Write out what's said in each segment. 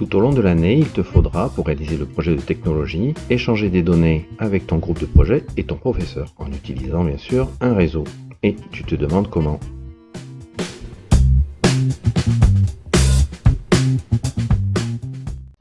Tout au long de l'année, il te faudra, pour réaliser le projet de technologie, échanger des données avec ton groupe de projet et ton professeur, en utilisant bien sûr un réseau. Et tu te demandes comment?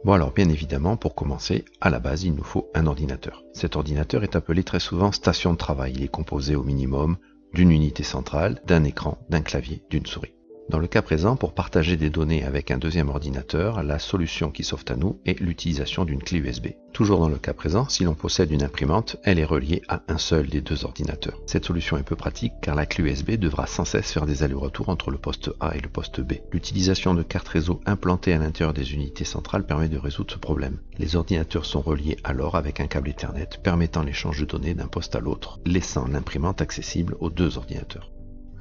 Bon alors bien évidemment, pour commencer, à la base il nous faut un ordinateur. Cet ordinateur est appelé très souvent station de travail. Il est composé au minimum d'une unité centrale, d'un écran, d'un clavier, d'une souris. Dans le cas présent, pour partager des données avec un deuxième ordinateur, la solution qui s'offre à nous est l'utilisation d'une clé USB. Toujours dans le cas présent, si l'on possède une imprimante, elle est reliée à un seul des deux ordinateurs. Cette solution est peu pratique car la clé USB devra sans cesse faire des allers-retours entre le poste A et le poste B. L'utilisation de cartes réseau implantées à l'intérieur des unités centrales permet de résoudre ce problème. Les ordinateurs sont reliés alors avec un câble Ethernet permettant l'échange de données d'un poste à l'autre, laissant l'imprimante accessible aux deux ordinateurs.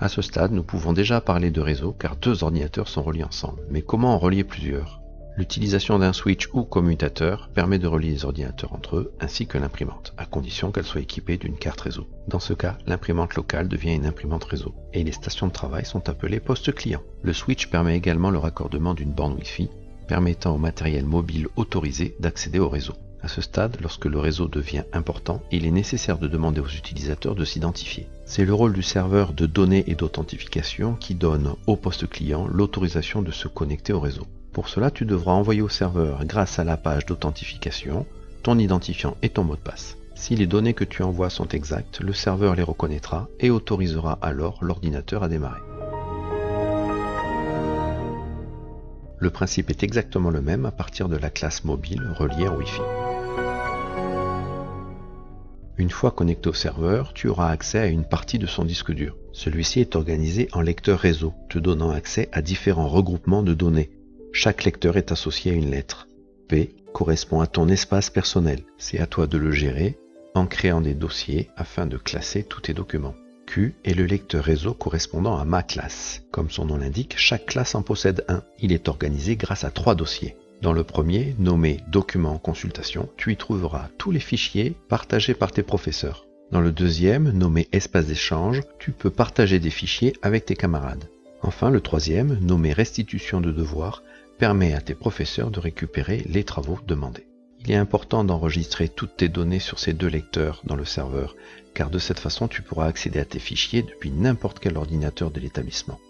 À ce stade, nous pouvons déjà parler de réseau car deux ordinateurs sont reliés ensemble. Mais comment en relier plusieurs? L'utilisation d'un switch ou commutateur permet de relier les ordinateurs entre eux ainsi que l'imprimante, à condition qu'elle soit équipée d'une carte réseau. Dans ce cas, l'imprimante locale devient une imprimante réseau et les stations de travail sont appelées postes clients. Le switch permet également le raccordement d'une borne Wi-Fi, permettant au matériel mobile autorisé d'accéder au réseau. À ce stade, lorsque le réseau devient important, il est nécessaire de demander aux utilisateurs de s'identifier. C'est le rôle du serveur de données et d'authentification qui donne au poste client l'autorisation de se connecter au réseau. Pour cela, tu devras envoyer au serveur, grâce à la page d'authentification, ton identifiant et ton mot de passe. Si les données que tu envoies sont exactes, le serveur les reconnaîtra et autorisera alors l'ordinateur à démarrer. Le principe est exactement le même à partir de la classe mobile reliée en Wi-Fi. Une fois connecté au serveur, tu auras accès à une partie de son disque dur. Celui-ci est organisé en lecteur réseau, te donnant accès à différents regroupements de données. Chaque lecteur est associé à une lettre. P correspond à ton espace personnel. C'est à toi de le gérer en créant des dossiers afin de classer tous tes documents. Q est le lecteur réseau correspondant à ma classe. Comme son nom l'indique, chaque classe en possède un. Il est organisé grâce à 3 dossiers. Dans le premier, nommé Documents en consultation, tu y trouveras tous les fichiers partagés par tes professeurs. Dans le deuxième, nommé Espace d'échange, tu peux partager des fichiers avec tes camarades. Enfin, le troisième, nommé Restitution de devoirs, permet à tes professeurs de récupérer les travaux demandés. Il est important d'enregistrer toutes tes données sur ces deux lecteurs dans le serveur, car de cette façon tu pourras accéder à tes fichiers depuis n'importe quel ordinateur de l'établissement.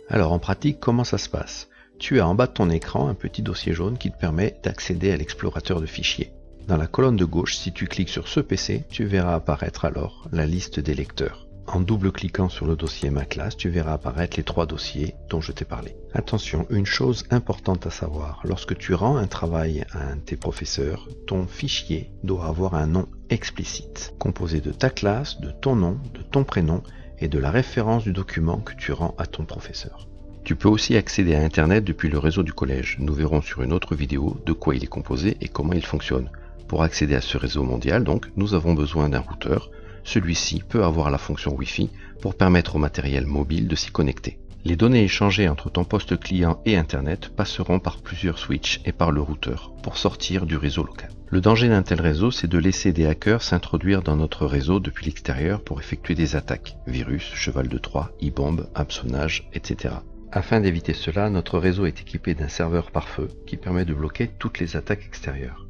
Alors en pratique, comment ça se passe? Tu as en bas de ton écran un petit dossier jaune qui te permet d'accéder à l'explorateur de fichiers. Dans la colonne de gauche, si tu cliques sur ce PC, tu verras apparaître alors la liste des lecteurs. En double-cliquant sur le dossier Ma classe, tu verras apparaître les 3 dossiers dont je t'ai parlé. Attention, une chose importante à savoir, lorsque tu rends un travail à un de tes professeurs, ton fichier doit avoir un nom explicite, composé de ta classe, de ton nom, de ton prénom et de la référence du document que tu rends à ton professeur. Tu peux aussi accéder à Internet depuis le réseau du collège. Nous verrons sur une autre vidéo de quoi il est composé et comment il fonctionne. Pour accéder à ce réseau mondial, donc, nous avons besoin d'un routeur. Celui-ci peut avoir la fonction Wi-Fi pour permettre au matériel mobile de s'y connecter. Les données échangées entre ton poste client et Internet passeront par plusieurs switches et par le routeur pour sortir du réseau local. Le danger d'un tel réseau, c'est de laisser des hackers s'introduire dans notre réseau depuis l'extérieur pour effectuer des attaques, virus, cheval de Troie, e-bombe, hameçonnage, etc. Afin d'éviter cela, notre réseau est équipé d'un serveur pare-feu qui permet de bloquer toutes les attaques extérieures.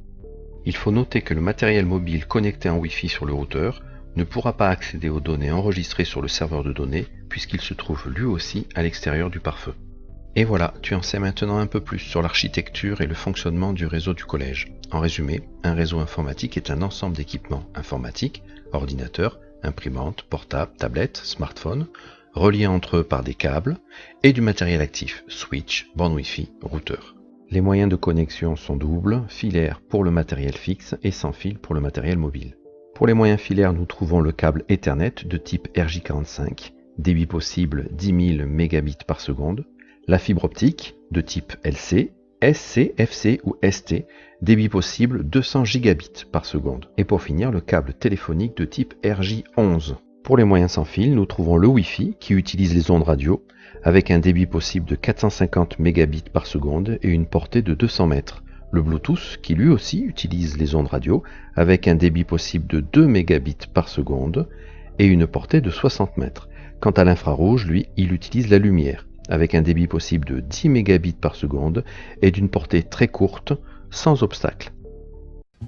Il faut noter que le matériel mobile connecté en Wi-Fi sur le routeur ne pourra pas accéder aux données enregistrées sur le serveur de données puisqu'il se trouve lui aussi à l'extérieur du pare-feu. Et voilà, tu en sais maintenant un peu plus sur l'architecture et le fonctionnement du réseau du collège. En résumé, un réseau informatique est un ensemble d'équipements informatiques, ordinateurs, imprimantes, portables, tablettes, smartphones, reliés entre eux par des câbles, et du matériel actif, switch, borne Wi-Fi, routeur. Les moyens de connexion sont doubles, filaires pour le matériel fixe et sans fil pour le matériel mobile. Pour les moyens filaires, nous trouvons le câble Ethernet de type RJ45, débit possible 10 000 mégabits par seconde, la fibre optique de type LC, SC, FC ou ST, débit possible 200 gigabits par seconde. Et pour finir, le câble téléphonique de type RJ11. Pour les moyens sans fil, nous trouvons le Wi-Fi qui utilise les ondes radio avec un débit possible de 450 mégabits par seconde et une portée de 200 mètres. Le Bluetooth qui lui aussi utilise les ondes radio avec un débit possible de 2 mégabits par seconde et une portée de 60 mètres. Quant à l'infrarouge, lui, il utilise la lumière avec un débit possible de 10 mégabits par seconde et d'une portée très courte, sans obstacle.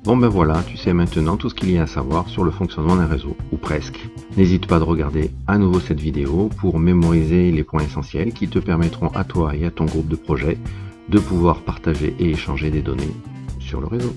Bon ben voilà, tu sais maintenant tout ce qu'il y a à savoir sur le fonctionnement d'un réseau, ou presque. N'hésite pas de regarder à nouveau cette vidéo pour mémoriser les points essentiels qui te permettront à toi et à ton groupe de projet de pouvoir partager et échanger des données sur le réseau.